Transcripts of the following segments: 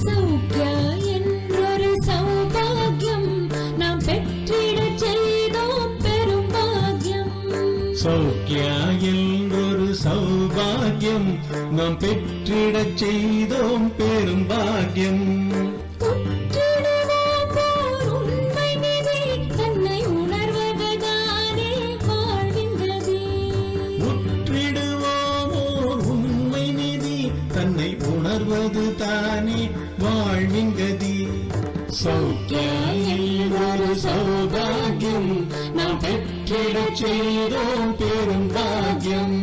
சௌக்கியா என்றொரு சௌபாகியம் நாம் பெற்றிடச் செய்தோம் பெரும் பாக்கியம். சௌக்கியா என்றொரு சௌபாகியம் நாம் பெற்றிடச் செய்தோம் பெரும் பாக்கியம். உண்மை நிதி தன்னை உணர்வதுதானே வாழ்வின் கதி. முற்றிடுவோமோர் உண்மை நிதி தன்னை உணர்வது தானே வாழ்வின் கதி. சௌக்கியா என்றொரு சௌபாகியம் நாம் பெற்றிடச் செய்தோம் பெரும் பாக்கியம்.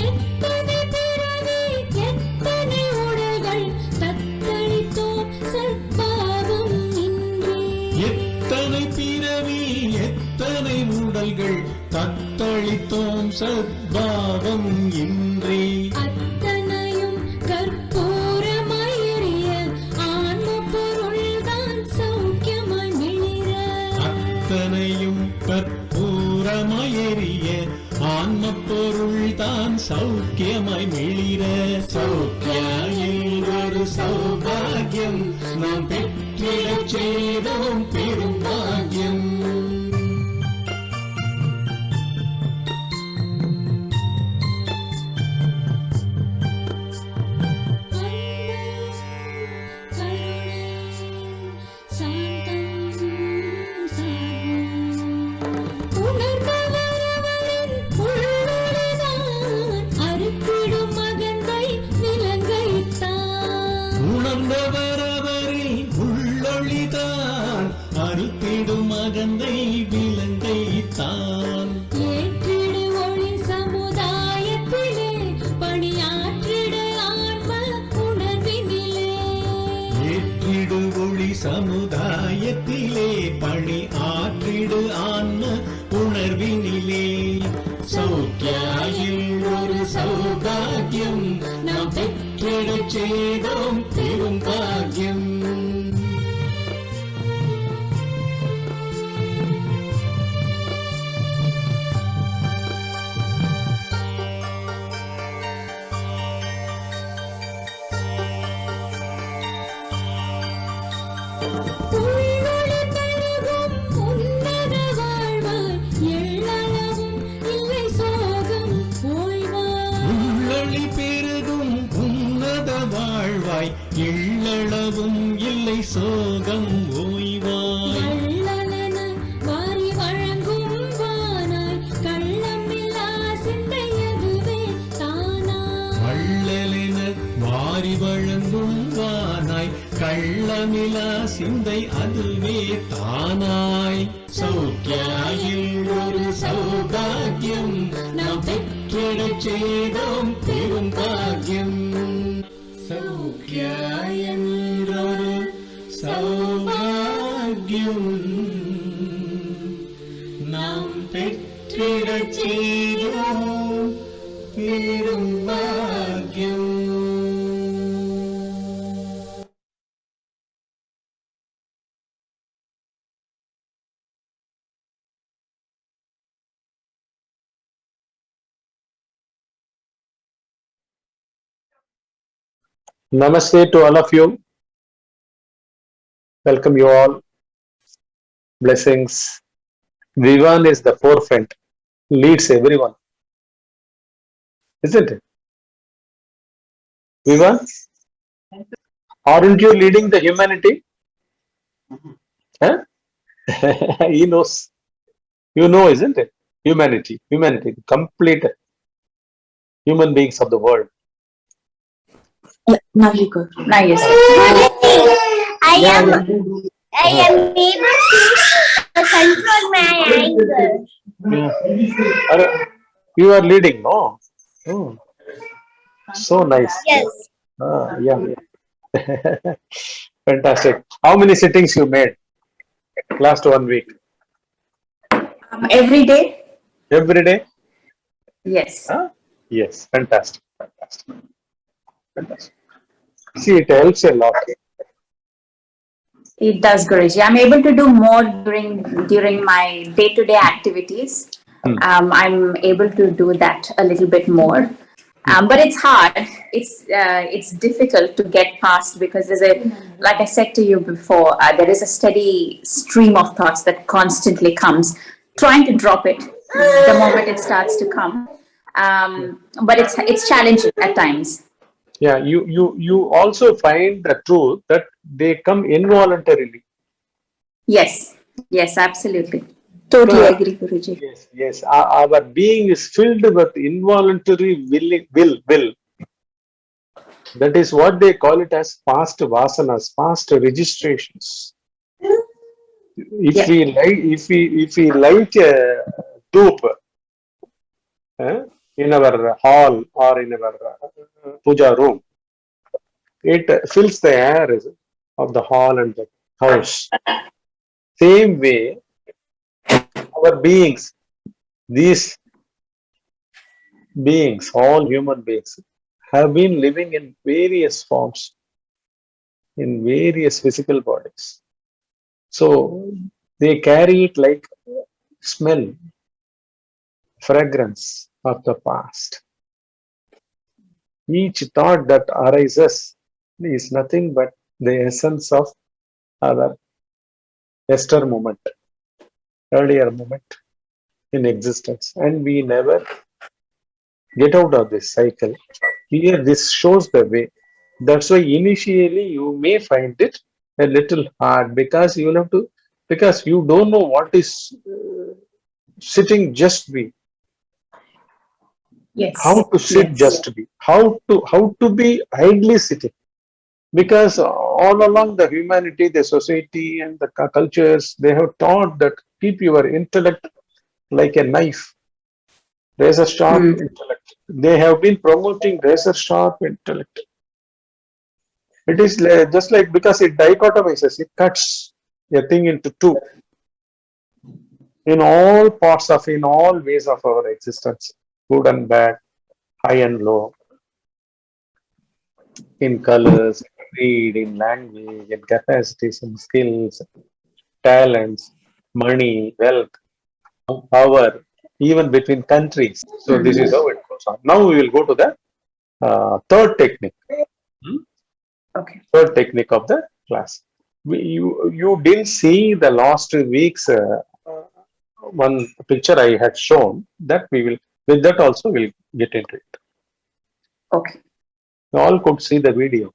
எத்தனை பிறவி எத்தனை உடல்கள் தத்தளித்தோம் சத்பாவம் இன்றி. எத்தனை பிறவி எத்தனை உடல்கள் தத்தளித்தோம் சத்பாவம் இன்றி. அத்தனையும் கற்பூரமாய் எரிய ஆன்ம பொருள்தான் சௌக்கியமாய் மிளிர. அத்தனையும் கற்பூரமாய் எரிய ஆன்ம பொருள் தான் சௌக்கியமாய் மிளிர. சௌக்கியா என்றொரு சௌபாகியம் நாம் பெற்றிடச் செய்தோம் பெரும் பாக்கியம். உணர்ந்தவரவரில் உள்ளொளிதான் அறுத்திடும் அகந்தை விலங்கைத்தான். ஏற்றிடு ஒளி சமுதாயத்திலே பணியாற்றிடு ஆன்ம உணர்வினிலே. ஏற்றிடு ஒளி சமுதாயத்திலே பணி ஆற்றிடு ஆன்ம உணர்வினிலே. சௌக்கியா என்றொரு சௌபாகியம் நாம் பெற்றிடச் செய்தோம் பெரும் பாக்கியம். உள்ளொளி பெருகும் உன்னத வாழ்வாய் எள்ளளவும் இல்லை சோகம் ஓய்வாய். உள்ளொளி பெருகும் உன்னத வாழ்வாய் எள்ளளவும் இல்லை சோகம் ஓய்வாய். வள்ளலென வாரி வழங்கும் வானாய் கள்ளமில்லா சிந்தை அதுவே தானாய். வள்ளலென வாரி வழங்கும் வானாய் கள்ளமிலா சிந்தை அதுவே தானாய். சௌக்கியா என்றொரு சௌபாகியம் நாம் பெற்றிடச் செய்தோம் பெரும் பாக்கியம். சௌக்கியா என்றொரு சௌபாகியம் நாம் பெற்றிடச் செய்தோம் பெரும் பாக்கியம். Namaste to all of you. Welcome you all. Blessings. Vivan is the forefront, leads everyone. Isn't it? Vivan? Aren't you leading the humanity? Huh? He knows. You know, isn't it? Humanity, complete human beings of the world. Now you go. Now yes. I am able to control my anger. You are leading, no? Oh. So nice. Yes. Yeah. Fantastic. How many sittings you made last 1 week? Every day. Every day? Yes. Yes. Fantastic. See, it helps a lot. It does, Guruji. I'm able to do more during my day-to-day activities. I'm able to do that a little bit more. But it's hard. It's difficult to get past because like I said to you before, there is a steady stream of thoughts that constantly comes. Trying to drop it the moment it starts to come, but it's challenging at times. Yeah, you also find the truth that they come involuntarily. Yes, absolutely. Totally agree, Guruji. Yes. Our being is filled with involuntary will. That is what they call it as past vasanas, past registrations. If we light a dhoop in our hall or in our puja room, it fills the air of the hall and the house. Same way, our beings, these beings, all human beings, have been living in various forms, in various physical bodies. So they carry it like smell, fragrance of the past. Each thought that arises is nothing but the essence of our yester moment, earlier moment in existence, and we never get out of this cycle. Here, this shows the way. That's why initially you may find it a little hard because you have to, because you don't know what is sitting just be. Yes. How to sit just be. How to be idly sitting. Because all along the humanity, the society, and the cultures, they have taught that keep your intellect like a knife. Razor sharp intellect. They have been promoting razor sharp intellect. It is just like because it dichotomizes, it cuts a thing into two in all parts of, in all ways of our existence, good and bad, high and low, in colors, in creed, in language, in capacities, in skills, talents, money, wealth, power, even between countries. So this is how it goes on. Now we will go to the third technique. Okay. Third technique of the class. You didn't see the last week's one picture I had shown. That we will, with that also we'll get into it. Okay. You all could see the video.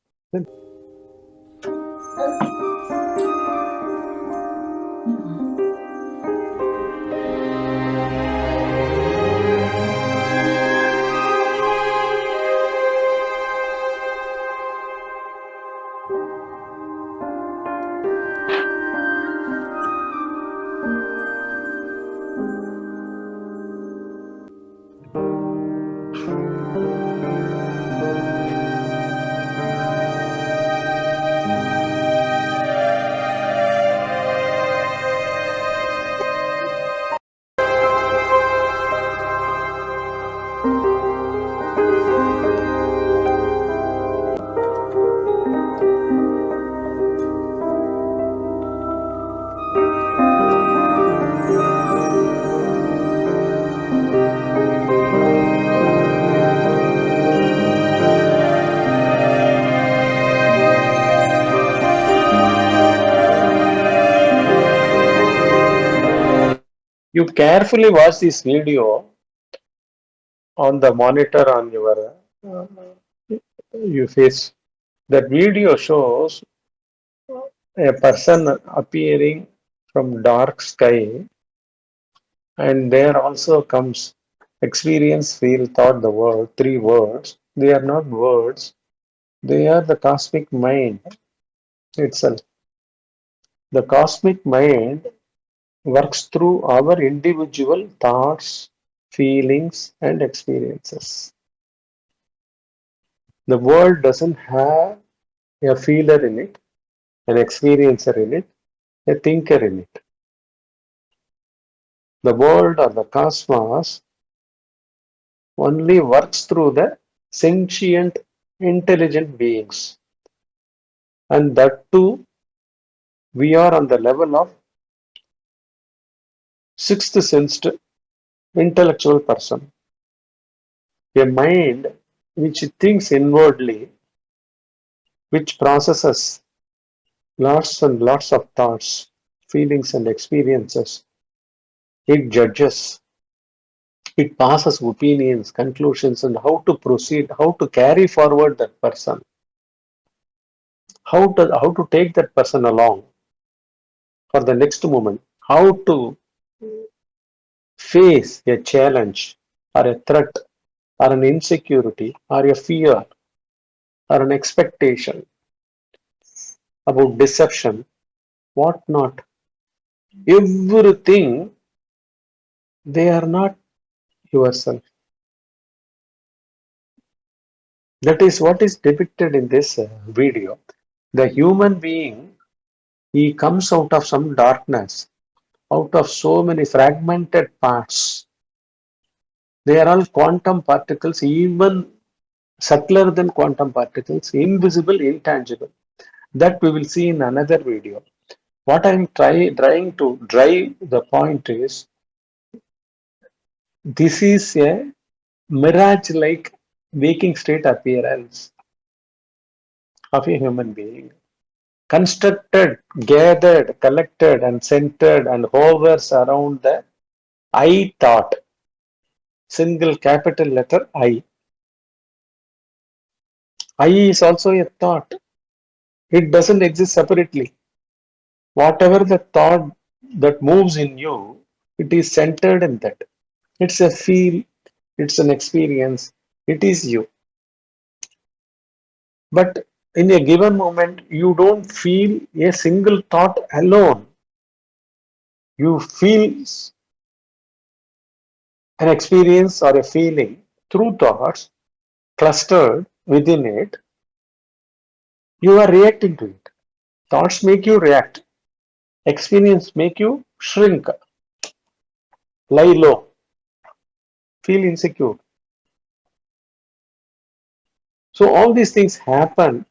You carefully watch this video on the monitor on your face. That video shows a person appearing from dark sky, and there also comes experience, feel, thought, the word, three words. They are not words, they are the cosmic mind itself. The cosmic mind works through our individual thoughts, feelings, and experiences. The world doesn't have a feeler in it, an experiencer in it, a thinker in it. The world or the cosmos only works through the sentient, intelligent beings. And that too, we are on the level of sixth sensed intellectual person. A mind which thinks inwardly, which processes lots and lots of thoughts, feelings and experiences. It judges, it passes opinions, conclusions, and how to proceed, how to carry forward that person, how to take that person along for the next moment, how to face a challenge or a threat or an insecurity or a fear or an expectation about deception, what not. Everything, they are not yourself. That is what is depicted in this video. The human being, he comes out of some darkness, out of so many fragmented parts. They are all quantum particles, even subtler than quantum particles, invisible, intangible. That we will see in another video. What I am trying to drive the point is, this is a mirage-like waking state appearance of a human being. Constructed, gathered, collected, and centered and hovers around the I thought. Single capital letter I. I is also a thought. It doesn't exist separately. Whatever the thought that moves in you, it is centered in that. It's a feel, it's an experience, it is you. But in a given moment, you don't feel a single thought alone. You feel an experience or a feeling through thoughts clustered within it. You are reacting to it. Thoughts make you react. Experience make you shrink, lie low, feel insecure. So all these things happen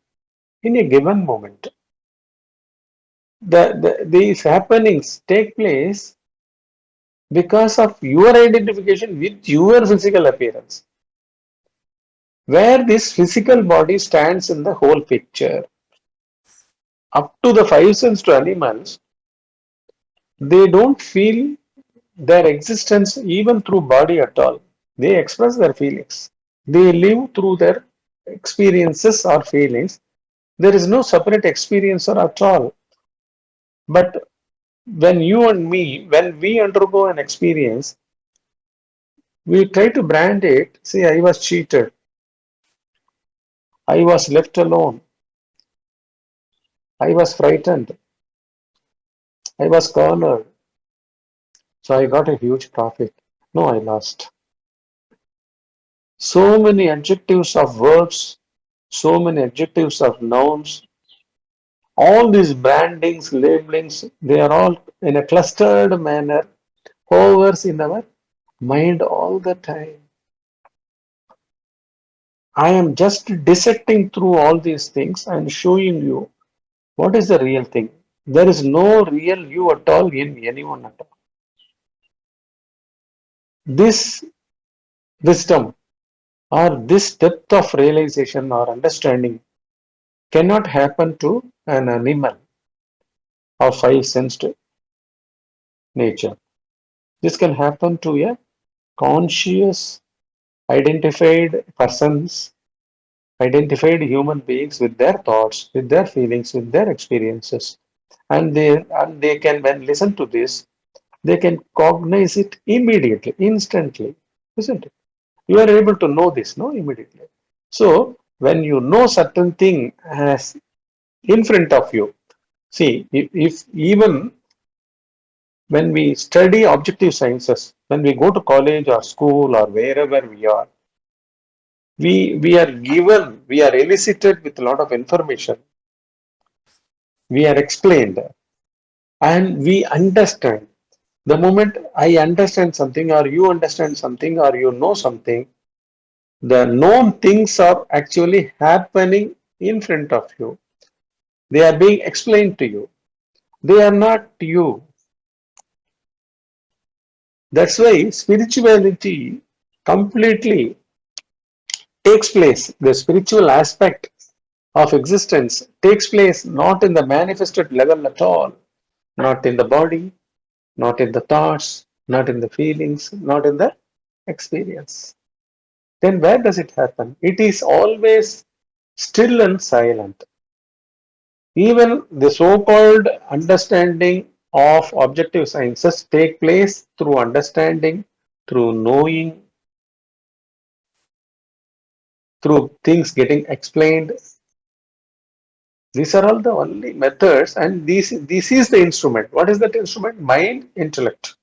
in a given moment. These happenings take place because of your identification with your physical appearance, where this physical body stands in the whole picture. Up to the five sense animals, they don't feel their existence even through body at all. They express their feelings. They live through their experiences or feelings. There is no separate experiencer at all. But when you and me, when we undergo an experience, we try to brand it. Say, I was cheated. I was left alone. I was frightened. I was cornered. So I got a huge profit. No, I lost. So many adjectives of verbs, so many adjectives of nouns, all these brandings, labelings, they are all in a clustered manner, hovers in our mind all the time. I am just dissecting through all these things and showing you what is the real thing. There is no real you at all in anyone at all. This wisdom or this depth of realization or understanding cannot happen to an animal of five sensed nature. This can happen to a conscious, identified persons, identified human beings with their thoughts, with their feelings, with their experiences. And they can, when listen to this, they can cognize it immediately, instantly, isn't it? You are able to know this, no, immediately. So when you know certain thing as in front of you, see, if even when we study objective sciences, when we go to college or school or wherever we are, we are given, we are elicited with a lot of information. We are explained and we understand. The moment I understand something or you understand something or you know something, the known things are actually happening in front of you. They are being explained to you. They are not you. That's why spirituality completely takes place. The spiritual aspect of existence takes place not in the manifested level at all, not in the body, not in the thoughts, not in the feelings, not in the experience. Then where does it happen? It is always still and silent. Even the so-called understanding of objective sciences take place through understanding, through knowing, through things getting explained. These are all the only methods, and this is the instrument. What is that instrument? Mind, intellect.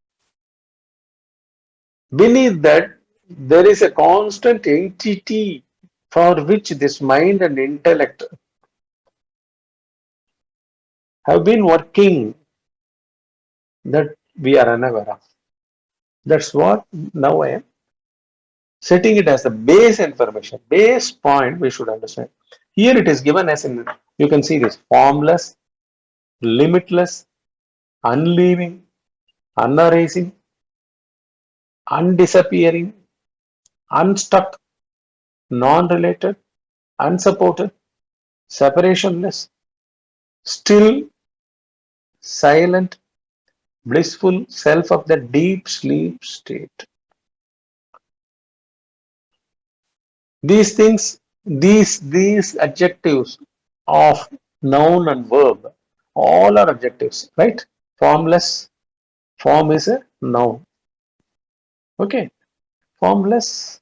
Beneath that, there is a constant entity for which this mind and intellect have been working that we are unaware of. That's what now I am setting it as the base information, base point we should understand. Here it is given as in, you can see this, formless, limitless, unleaving, unarising, undisappearing, unstuck, non-related, unsupported, separationless, still, silent, blissful self of the deep sleep state. These things, these adjectives of noun and verb, all are adjectives, right? Formless, form is a noun. Okay, formless,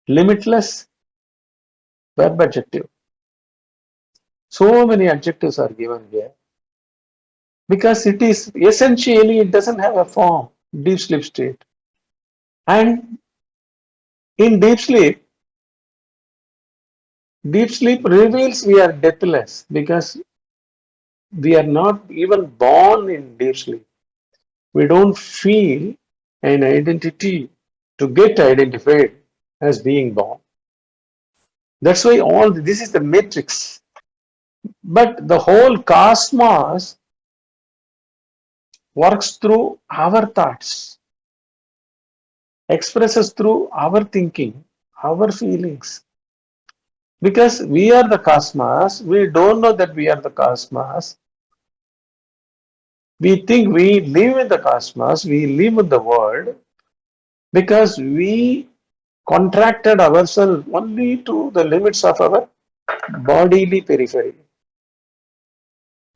limitless, verb adjective. So many adjectives are given here because it is essentially, it doesn't have a form, deep sleep state. And in deep sleep reveals we are deathless because we are not even born in deep sleep. We don't feel an identity to get identified as being born. That's why all this is the matrix. But the whole cosmos works through our thoughts, expresses through our thinking, our feelings. Because we are the cosmos, we don't know that we are the cosmos. We think we live in the cosmos, we live in the world because we contracted ourselves only to the limits of our bodily periphery,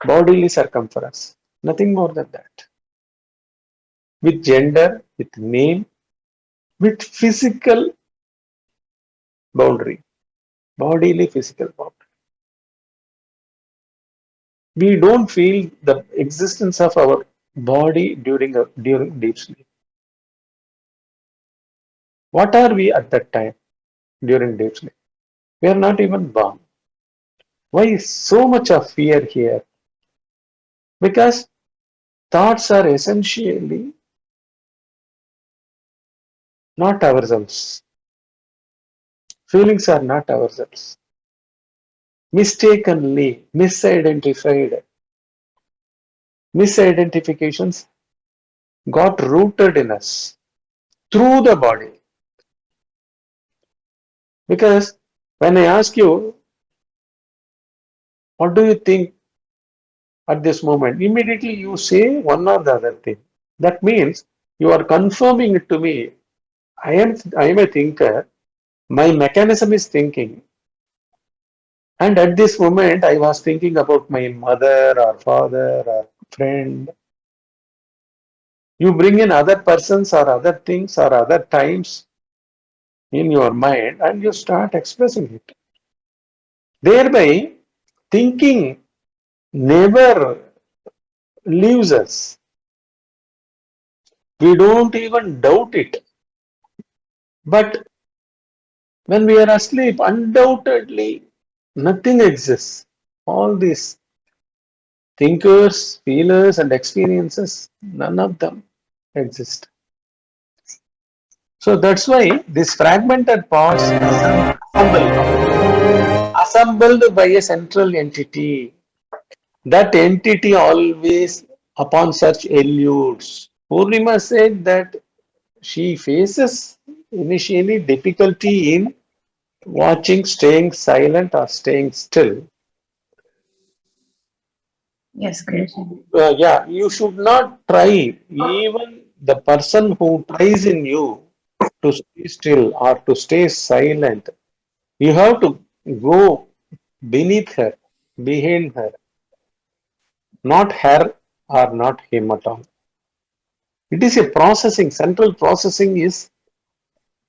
bodily circumference, nothing more than that. With gender, with name, with physical boundary, bodily physical boundary. We don't feel the existence of our body during deep sleep. What are we at that time during deep sleep? We are not even born. Why is so much of fear here? Because thoughts are essentially not ourselves. Feelings are not ourselves. Mistakenly, misidentified, misidentifications got rooted in us through the body. Because when I ask you, what do you think at this moment? Immediately you say one or the other thing. That means you are confirming it to me. I am a thinker. My mechanism is thinking. And at this moment, I was thinking about my mother or father or friend. You bring in other persons or other things or other times in your mind and you start expressing it. Thereby, thinking never leaves us. We don't even doubt it. But when we are asleep, undoubtedly, nothing exists. All these thinkers, feelers, and experiences, none of them exist. So that's why these fragmented parts assemble assembled by a central entity. That entity always, upon such eludes. Purnima said that she faces initially difficulty in watching, staying silent or staying still. Yes, correct. Yeah, you should not try. Even the person who tries in you to stay still or to stay silent, you have to go beneath her, behind her, not her or not him at all. It is a processing, central processing is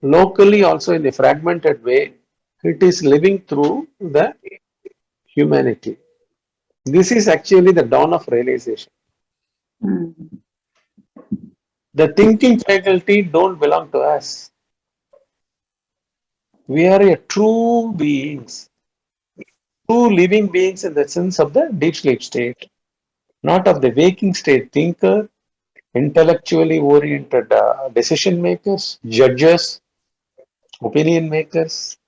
locally also in a fragmented way. It is living through the humanity. This is actually the dawn of realization. Mm. The thinking faculty don't belong to us. We are a true beings, true living beings in the sense of the deep sleep state, not of the waking state thinker, intellectually oriented decision makers, judges, opinion makers.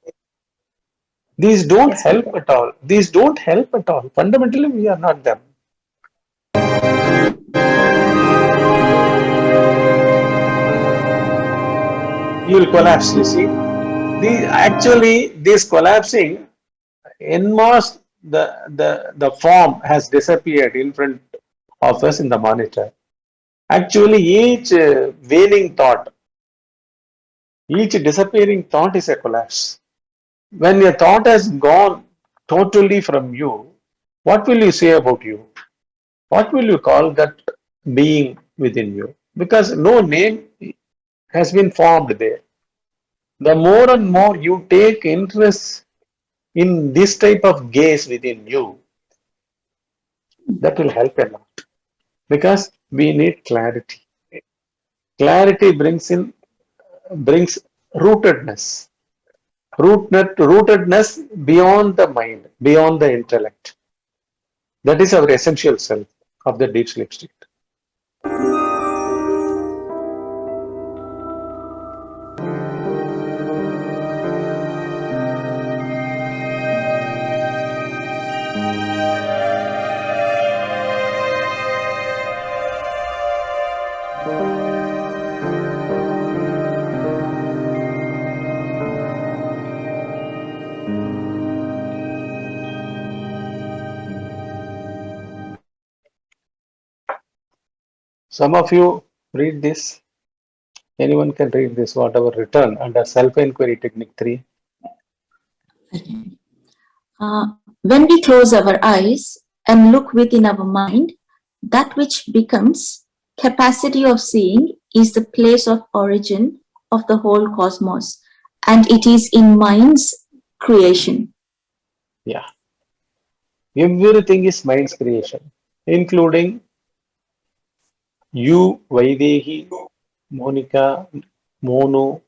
These don't Yes, help at all. These don't help at all. Fundamentally, we are not them. You will collapse, you see. This collapsing en masse, the form has disappeared in front of us in the monitor. Actually, each waning thought, each disappearing thought is a collapse. When a thought has gone totally from you, what will you say about you? What will you call that being within you? Because no name has been formed there. The more and more you take interest in this type of gaze within you, that will help a lot. Because we need clarity. Clarity brings rootedness. Rootedness beyond the mind, beyond the intellect. That is our essential self of the deep sleep state. Some of you read this. Anyone can read this, whatever written under self-enquiry technique 3. When we close our eyes and look within our mind, that which becomes capacity of seeing is the place of origin of the whole cosmos, and it is in mind's creation. Yeah. Everything is mind's creation, including you, Vaidehi, Monica, Monu,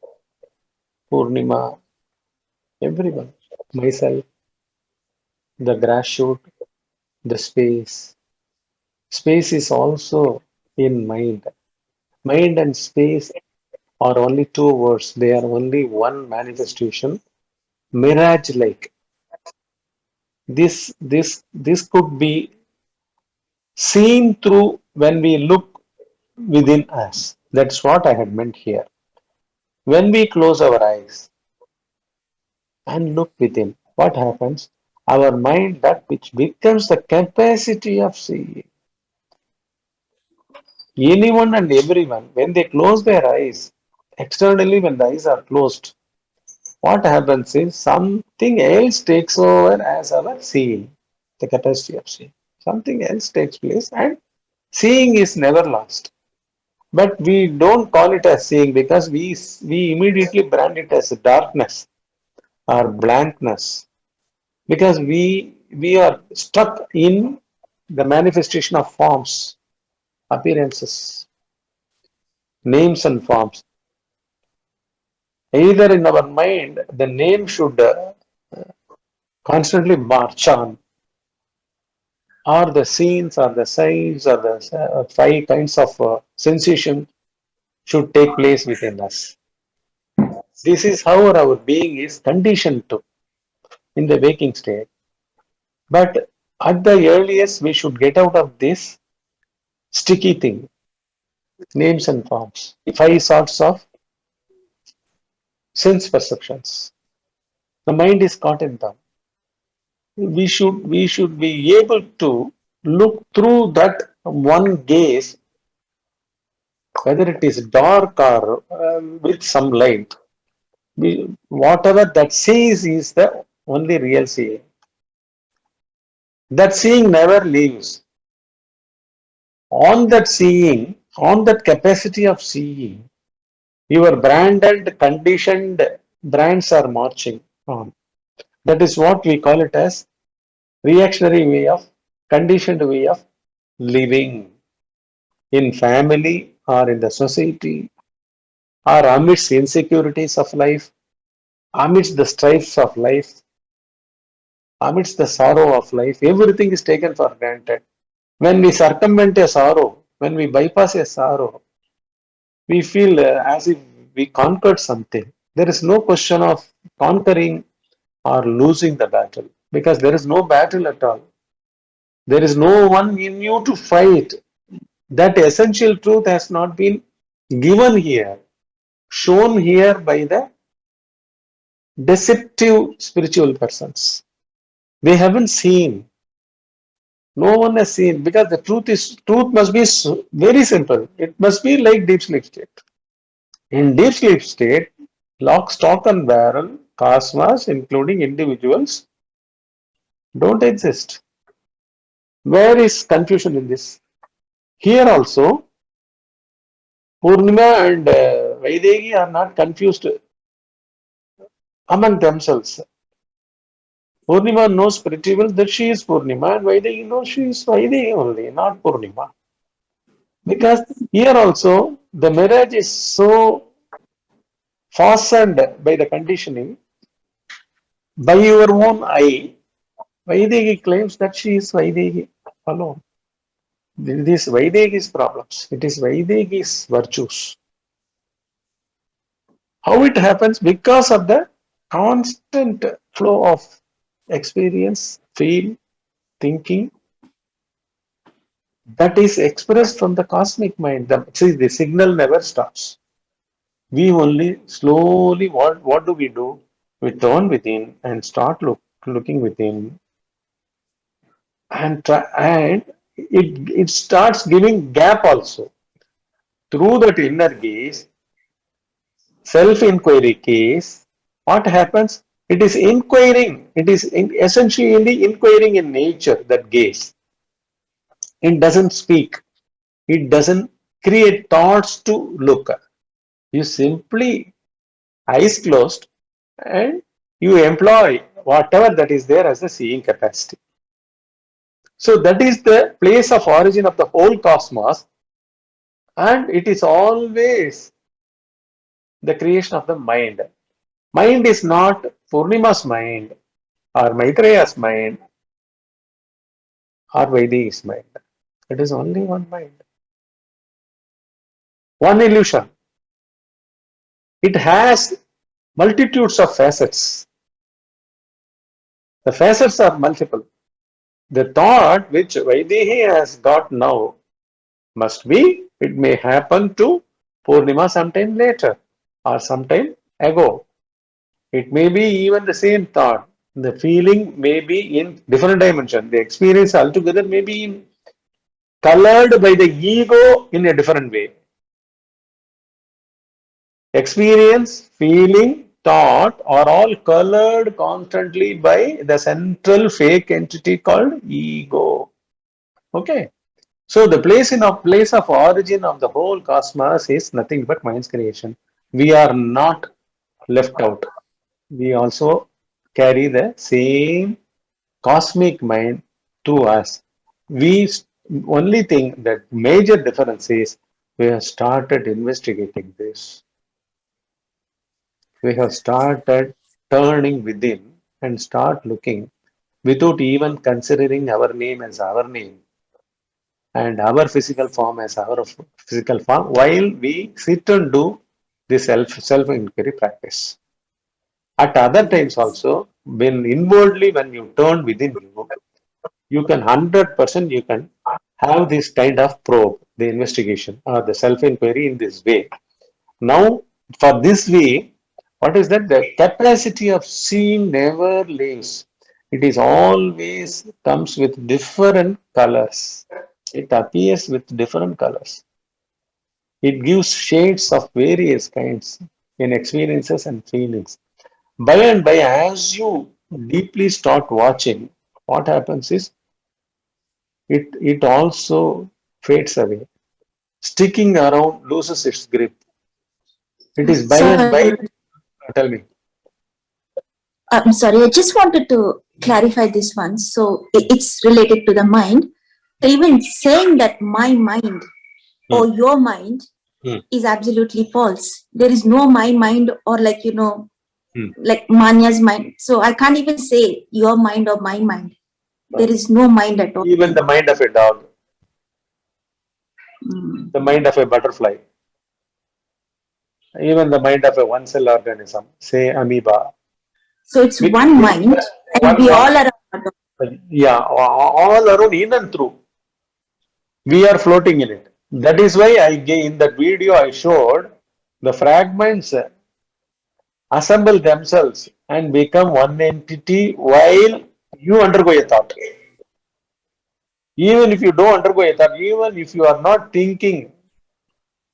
Purnima, everyone, myself, the grass shoot, the space. Space is also in mind. Mind and space are only two words. They are only one manifestation, mirage-like. This could be seen through when we look within us. That's what I had meant here. When we close our eyes and look within, what happens? Our mind, that which becomes the capacity of seeing. Anyone and everyone, when they close their eyes, externally when the eyes are closed, what happens is something else takes over as our seeing, the capacity of seeing. Something else takes place and seeing is never lost. But we don't call it as seeing because we immediately brand it as darkness or blankness because we are stuck in the manifestation of forms, appearances, names and forms. Either in our mind, the name should constantly march on, or the scenes, or the sights, or the 5 kinds of sensation should take place within us. This is how our being is conditioned to. in the waking state. But at the earliest, we should get out of this sticky thing, names and forms, 5 sorts of sense perceptions. The mind is caught in them. We should be able to look through that one gaze, whether it is dark or with some light. Whatever that sees is the only real seeing. That seeing never leaves. On that seeing, on that capacity of seeing, your branded, conditioned brands are marching on. That is what we call it as reactionary way of, conditioned way of living in family or in the society or amidst insecurities of life, amidst the strifes of life, amidst the sorrow of life. Everything is taken for granted. When we circumvent a sorrow, when we bypass a sorrow, we feel as if we conquered something. There is no question of conquering or losing the battle because there is no battle at all. There is no one in you to fight. That essential truth has not been given here, shown here by the deceptive spiritual persons. They haven't seen. No one has seen because the truth must be very simple. It must be like deep sleep state. In deep sleep state, lock, stock and barrel, cosmos, including individuals, don't exist. Where is confusion in this? Here also, Purnima and Vaidegi are not confused among themselves. Purnima knows pretty well that she is Purnima and Vaidegi knows she is Vaidegi only, not Purnima. Because here also, the mirage is so fastened by the conditioning, by your own eye. Vaidegi claims that she is Vaidegi alone. This Vaidegi's problems. It is Vaidegi's virtues. How it happens? Because of the constant flow of experience, feel, thinking that is expressed from the cosmic mind. The signal never stops. We only slowly, what do? We turn within and start looking within and it starts giving gap also. Through that inner gaze, self-inquiry case, what happens? It is inquiring. It is essentially inquiring in nature, that gaze. It doesn't speak. It doesn't create thoughts to look at. You simply eyes closed and you employ whatever that is there as a seeing capacity. So that is the place of origin of the whole cosmos, and it is always the creation of the mind. Mind is not Purnima's mind or Maithreya's mind or Vaidehi's mind. It is only one mind. One illusion. It has multitudes of facets. The facets are multiple. The thought which Vaidehi has got now must be, it may happen to Purnima sometime later or sometime ago. It may be even the same thought. The feeling may be in different dimension. The experience altogether may be colored by the ego in a different way. Experience, feeling, thought are all colored constantly by the central fake entity called ego. Okay. So the place of origin of the whole cosmos is nothing but mind's creation. We are not left out. We also carry the same cosmic mind to us. We only think that major difference is we have started investigating this. We have started turning within and start looking without even considering our name as our name and our physical form as our physical form while we sit and do the self-inquiry practice. At other times also, when inwardly, when you turn within you, you can 100% you can have this kind of probe, the investigation or the self-inquiry in this way. Now, for this way, what is that? The capacity of seeing never leaves. It is always comes with different colors. It appears with different colors. It gives shades of various kinds in experiences and feelings. By and by, as you deeply start watching, what happens is it also fades away. Sticking around loses its grip. It is by and by. Sorry, Tell me. I'm sorry. I just wanted to clarify this one. So it's related to the mind. So even saying that my mind or your mind Hmm. is absolutely false. There is no my mind or like Hmm. like Manya's mind. So I can't even say your mind or my mind. There is no mind at all. Even the mind of a dog, Mm. the mind of a butterfly, even the mind of a one cell organism, say amoeba. So it's We, one mind, and we all are a part of yeah, all around in and through. We are floating in it. That is why in that video I showed the fragments assemble themselves and become one entity while you undergo a thought. Even if you don't undergo a thought, even if you are not thinking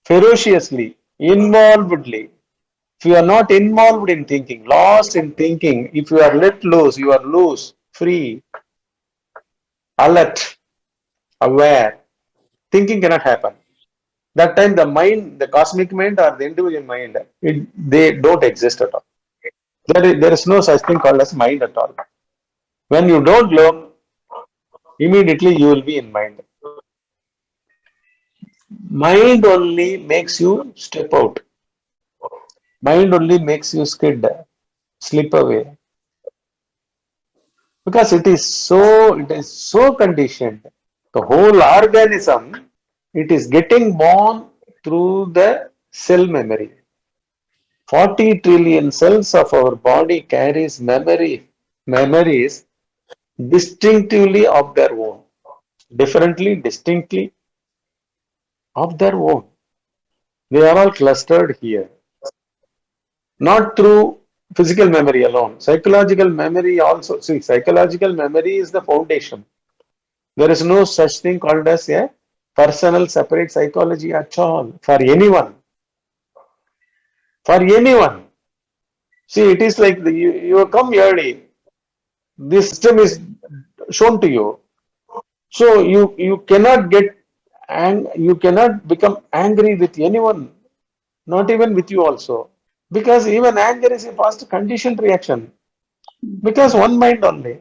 ferociously, involvedly, if you are not involved in thinking, lost in thinking, if you are let loose, you are loose, free, alert, aware, thinking cannot happen. That time the mind, the cosmic mind or the individual mind, they don't exist at all. There is no such thing called as mind at all. When you don't learn, immediately you will be in mind. Mind only makes you step out. Mind only makes you skid, slip away. Because it is so conditioned. The whole organism, it is getting born through the cell memory. 40 trillion cells of our body carries memories distinctively of their own, differently, distinctly of their own. They are all clustered here, not through physical memory alone. Psychological memory also. See, psychological memory is the foundation. There is no such thing called as a personal separate psychology at all for anyone. For anyone. See, it is like you come early. This system is shown to you. So you cannot you cannot become angry with anyone, not even with you also. Because even anger is a past conditioned reaction. Because one mind only.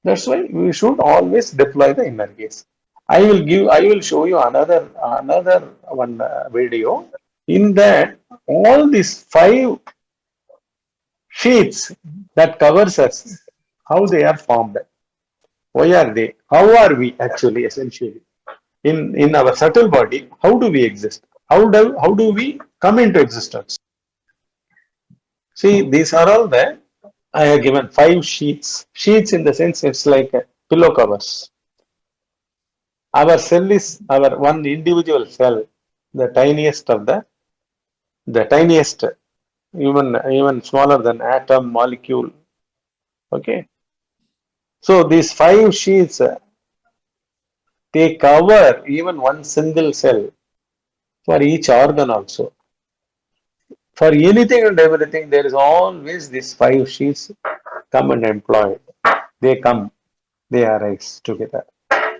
That's why we should always deploy the inner gaze. I will show you another one video. In that, all these 5 sheets that covers us, how they are formed, why are they, how are we actually essentially in our subtle body, how do we exist? How do we come into existence? See, these are all the I have given 5 sheets. Sheets in the sense it's like pillow covers. Our cell is our one individual cell, the tiniest of the tiniest, even smaller than atom molecule. Okay. So these 5 sheets they cover even one single cell for each organ also. For anything and everything, there is always these 5 sheets come and employed. They come, they arise together.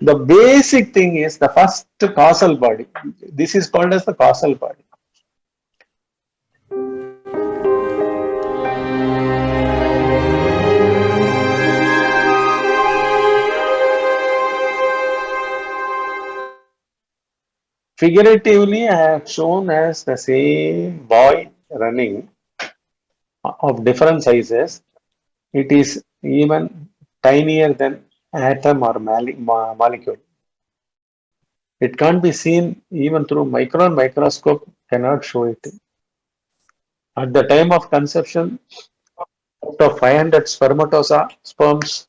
The basic thing is the first causal body. This is called as the causal body. Figuratively, I have shown as the same boy running of different sizes. It is even tinier than atom or molecule. It can't be seen even through microscope, cannot show it. At the time of conception, Out of 500 sperms,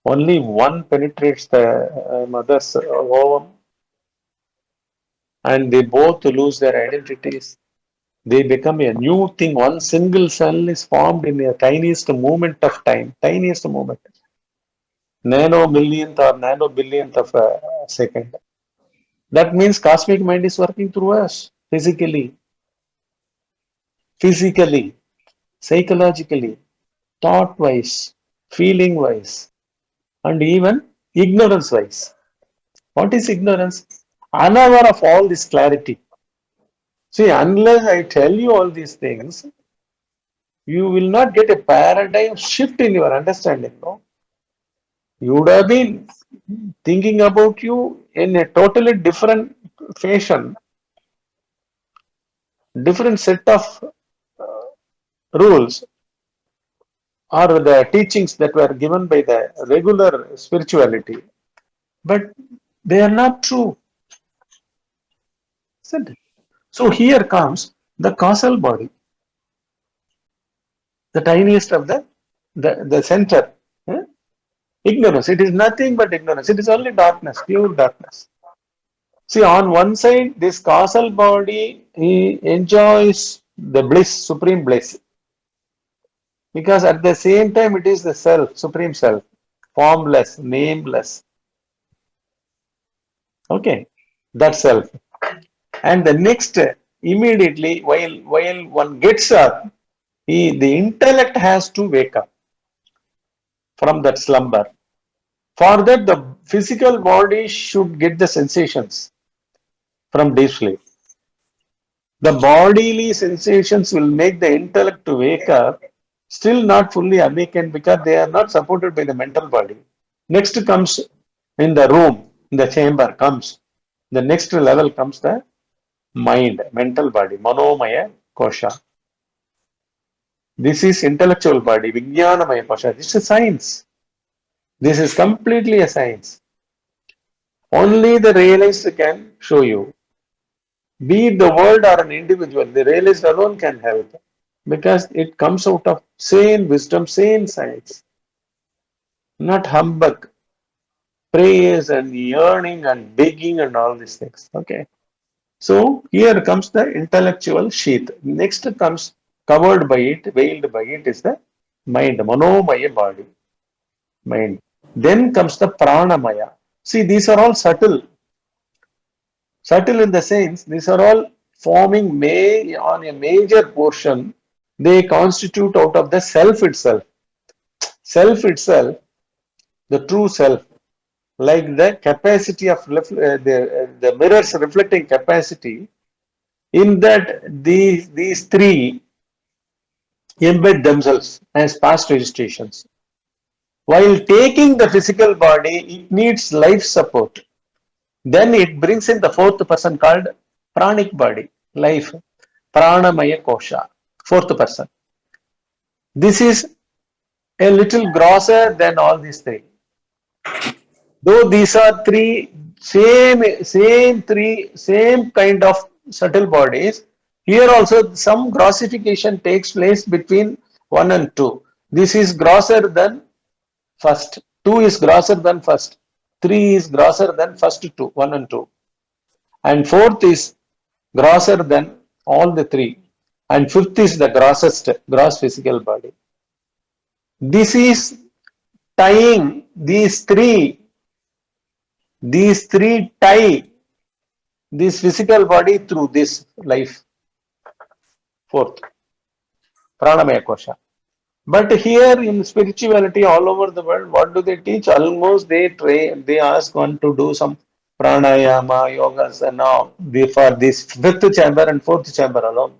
only one penetrates the mother's ovum, and they both lose their identities. They become a new thing. One single cell is formed in a tiniest moment of time, tiniest moment, nano millionth or nano billionth of a second. That means cosmic mind is working through us physically, psychologically, thought wise, feeling wise, and even ignorance wise. What is ignorance? Unaware of all this clarity. See, unless I tell you all these things, you will not get a paradigm shift in your understanding. No? You would have been thinking about you in a totally different fashion, different set of rules or the teachings that were given by the regular spirituality, but they are not true. Isn't it? So here comes the causal body, the tiniest of the center. eh? Ignorance. It is nothing but ignorance. It is only darkness, pure darkness. See, on one side, this causal body, he enjoys the bliss, supreme bliss. Because at the same time, it is the self, supreme self, formless, nameless. Okay, that self. And the next, immediately, while one gets up, the intellect has to wake up from that slumber. For that, the physical body should get the sensations from deep sleep. The bodily sensations will make the intellect to wake up, still not fully awakened because they are not supported by the mental body. Next comes in the room, in the chamber comes, the next level comes the mind, mental body, manomaya kosha. This is intellectual body, vijnanamaya kosha. This is science. This is completely a science. Only the realized can show you. Be it the world or an individual, the realized alone can help because it comes out of sane wisdom, sane science, not humbug, prayers and yearning and begging and all these things. Okay. So here comes the intellectual sheath. Next comes covered by it, veiled by it is the mind, manomaya body, mind. Then comes the pranamaya. See, these are all subtle. Subtle in the sense, these are all forming on a major portion. They constitute out of the self itself. Self itself, the true self, like the capacity of the mirror's reflecting capacity, in that these three embed themselves as past registrations. While taking the physical body, it needs life support. Then it brings in the fourth person called pranic body, life, pranamaya kosha, fourth person. This is a little grosser than all these three. Though these are same kind of subtle bodies, here also some grossification takes place between 1 and 2. This is grosser than first, 2 is grosser than first, 3 is grosser than first 2, 1 and 2. And fourth is grosser than all the three. And fifth is the grossest, gross physical body. This is tying these three tie this physical body through this life. Fourth, pranamaya kosha. But here in spirituality all over the world, what do they teach? Almost they ask one to do some pranayama, yogas and now for this fifth chamber and fourth chamber alone.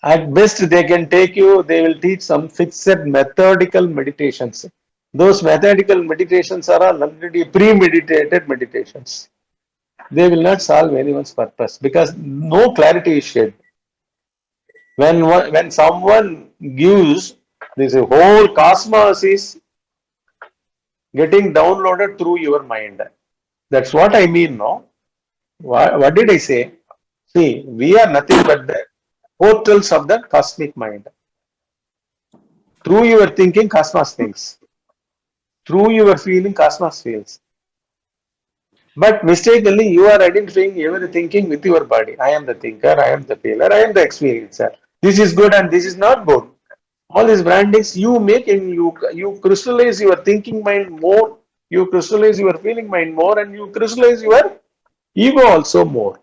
At best they can take you, they will teach some fixed methodical meditations. Those methodical meditations are already premeditated meditations. They will not solve anyone's purpose because no clarity is shared. When someone gives, this whole cosmos is getting downloaded through your mind. That's what I mean, no? What did I say? See, we are nothing but the portals of the cosmic mind. Through your thinking, cosmos thinks. Through your feeling, cosmos feels. But mistakenly, you are identifying every thinking with your body. I am the thinker, I am the feeler, I am the experiencer. This is good and this is not good. All these brandings you make and you crystallize your thinking mind more, you crystallize your feeling mind more, and you crystallize your ego also more.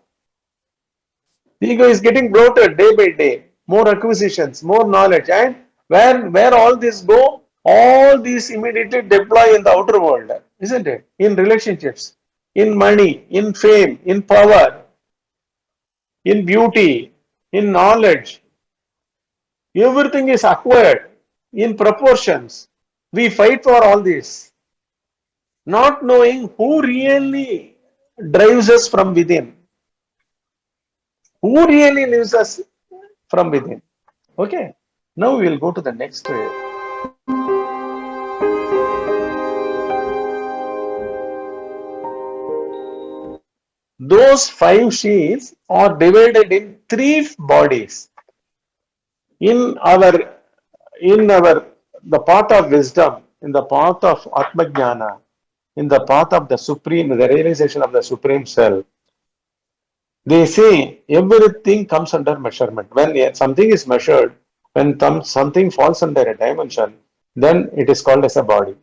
The ego is getting bloated day by day. More acquisitions, more knowledge, and where all this go, all these immediately deploy in the outer world, isn't it? In relationships, in money, in fame, in power, in beauty, in knowledge. Everything is acquired in proportions. We fight for all this, not knowing who really drives us from within, who really lives us from within. Okay, now we will go to the next. Those 5 sheets are divided in 3 bodies. In our the path of wisdom, in the path of Atmajnana, in the path of the supreme, the realization of the supreme self, they say everything comes under measurement. When something is measured, when something falls under a dimension, then it is called as a body.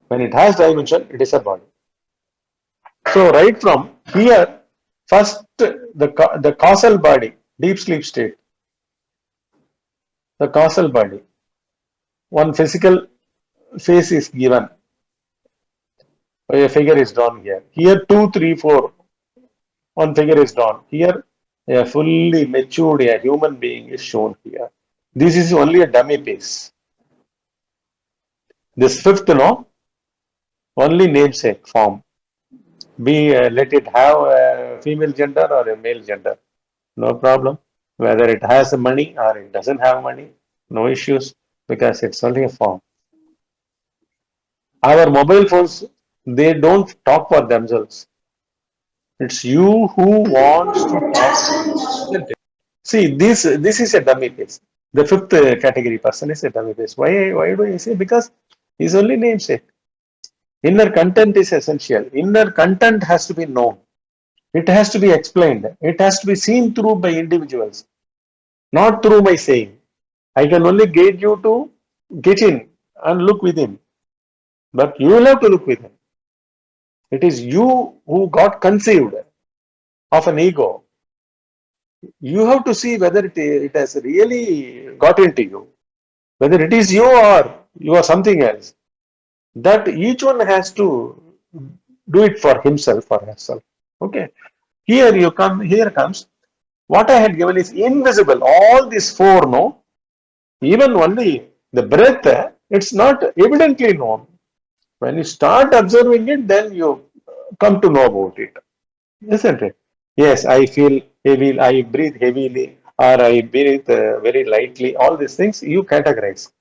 When it has dimension, it is a body. So right from here, first the causal body, deep sleep state, the causal body, one physical face is given, a figure is drawn here. Here 2, 3, 4, one figure is drawn. Here a fully matured a human being is shown here. This is only a dummy face. This fifth only namesake form. Let it have a female gender or a male gender, no problem. Whether it has money or it doesn't have money, no issues, because it's only a form. Our mobile phones, they don't talk for themselves. It's you who wants to talk. See, this is a dummy face. The fifth category person is a dummy face. Why do I say? Because he's only namesake. Inner content is essential. Inner content has to be known. It has to be explained. It has to be seen through by individuals, not through my saying. I can only guide you to get in and look within. But you will have to look within. It is you who got conceived of an ego. You have to see whether it has really got into you, whether it is you or you are something else. That each one has to do it for himself or herself. Okay. Here comes what I had given is invisible. All these 4, no, even only the breath, it's not evidently known. When you start observing it, then you come to know about it, isn't it? Yes, I feel heavy, I breathe heavily, or I breathe very lightly. All these things you categorize.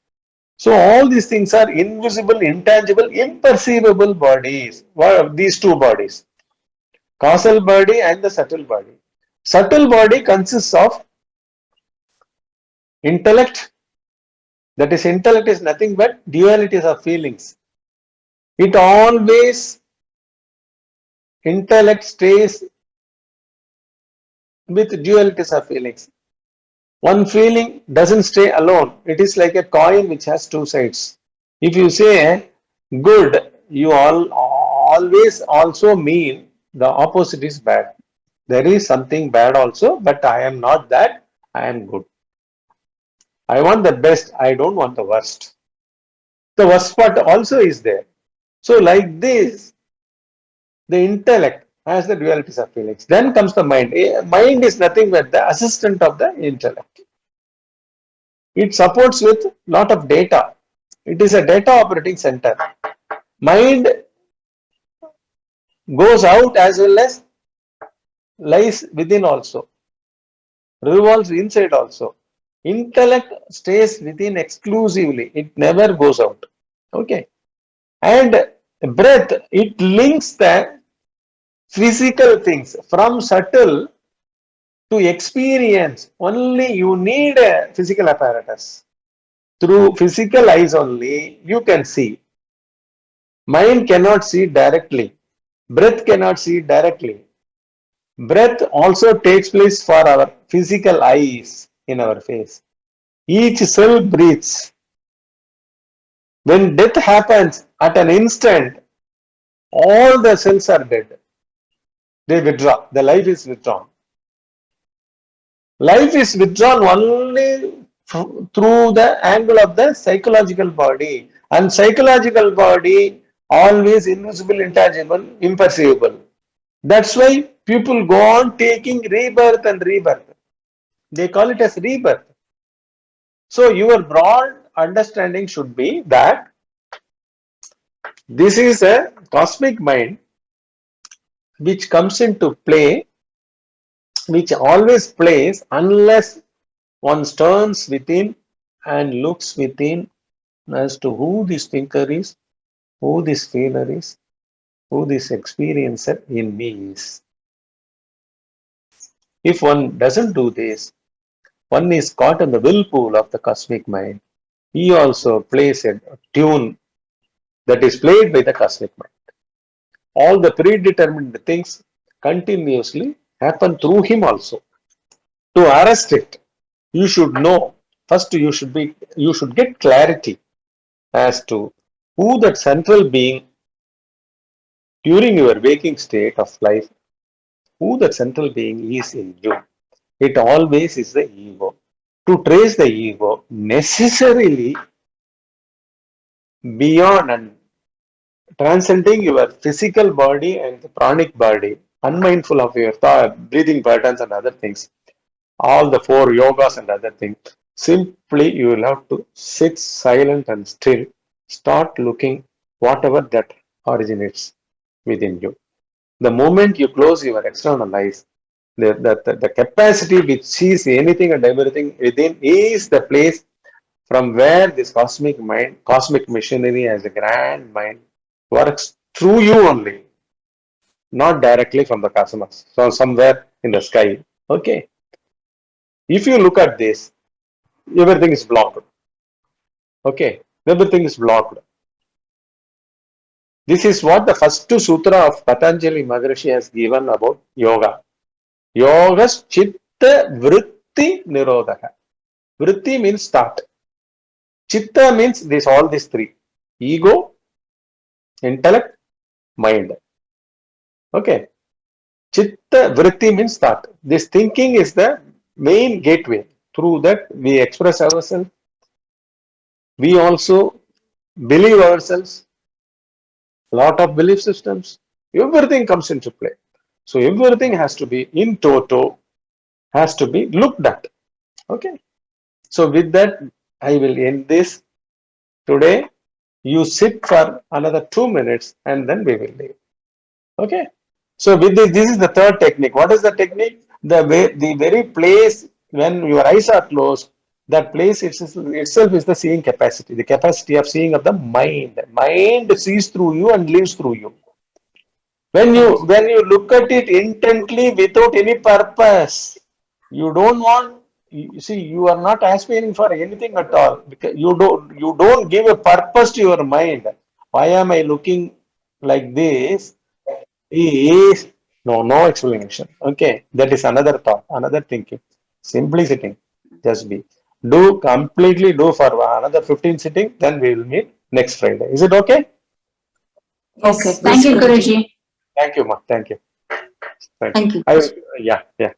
So all these things are invisible, intangible, imperceivable bodies. What are these 2 bodies? Causal body and the subtle body. Subtle body consists of intellect. That is, intellect is nothing but dualities of feelings. It always, intellect stays with dualities of feelings. One feeling doesn't stay alone. It is like a coin which has 2 sides. If you say good, you always also mean the opposite is bad. There is something bad also, but I am not that, I am good. I want the best, I don't want the worst. The worst part also is there. So like this, the intellect has the dualities of feelings. Then comes the mind. Mind is nothing but the assistant of the intellect. It supports with lot of data. It is a data operating center. Mind goes out as well as lies within also, revolves inside also. Intellect stays within exclusively. It never goes out. Okay. And breath, it links the physical things from subtle to experience. Only you need a physical apparatus. Through physical eyes only, you can see. Mind cannot see directly. Breath cannot see directly. Breath also takes place for our physical eyes in our face. Each cell breathes. When death happens at an instant, all the cells are dead. They withdraw. The life is withdrawn. Life is withdrawn only through the angle of the psychological body. And psychological body always invisible, intangible, imperceivable. That's why people go on taking rebirth and rebirth. They call it as rebirth. So your broad understanding should be that this is a cosmic mind which comes into play, which always plays unless one turns within and looks within as to who this thinker is, who this feeler is, who this experiencer in me is. If one doesn't do this, one is caught in the whirlpool of the cosmic mind. He also plays a tune that is played by the cosmic mind. All the predetermined things continuously happen through him also. To arrest it, you should know, first you should get clarity as to who that central being during your waking state of life, who that central being is in you. It always is the ego. To trace the ego, necessarily beyond and transcending your physical body and the pranic body, unmindful of your thought, breathing patterns and other things, all the 4 yogas and other things, simply you will have to sit silent and still, start looking whatever that originates within you. The moment you close your external eyes, the capacity which sees anything and everything within is the place from where this cosmic mind, cosmic machinery as a grand mind works through you only, not directly from the cosmos, so somewhere in the sky. Okay. If you look at this, everything is blocked. Okay. Everything is blocked. This is what the first sutra of Patanjali Maharishi has given about yoga. Yogas chitta vritti nirodha. Vritti means thought. Chitta means all these 3. Ego, intellect, mind. Okay. Chitta vritti means thought. This thinking is the main gateway. Through that we express ourselves. We also believe ourselves. Lot of belief systems. Everything comes into play. So everything has to be in toto, has to be looked at. Okay. So with that, I will end this today. You sit for another 2 minutes and then we will leave. Okay. So with this is the third technique. What is the technique? The very place when your eyes are closed, that place itself is the seeing capacity, the capacity of seeing of the mind. Mind sees through you and lives through you. When you look at it intently without any purpose, you don't want. You see, you are not aspiring for anything at all because you don't give a purpose to your mind. Why am I looking like this? Is no explanation. Okay, that is another thought, another thinking. Simply sitting, just be. Completely do for another 15 sitting, then we will meet next Friday. Is it okay? Okay. Thank you, Guruji. Thank you, ma. Thank you. Thank you. Yeah.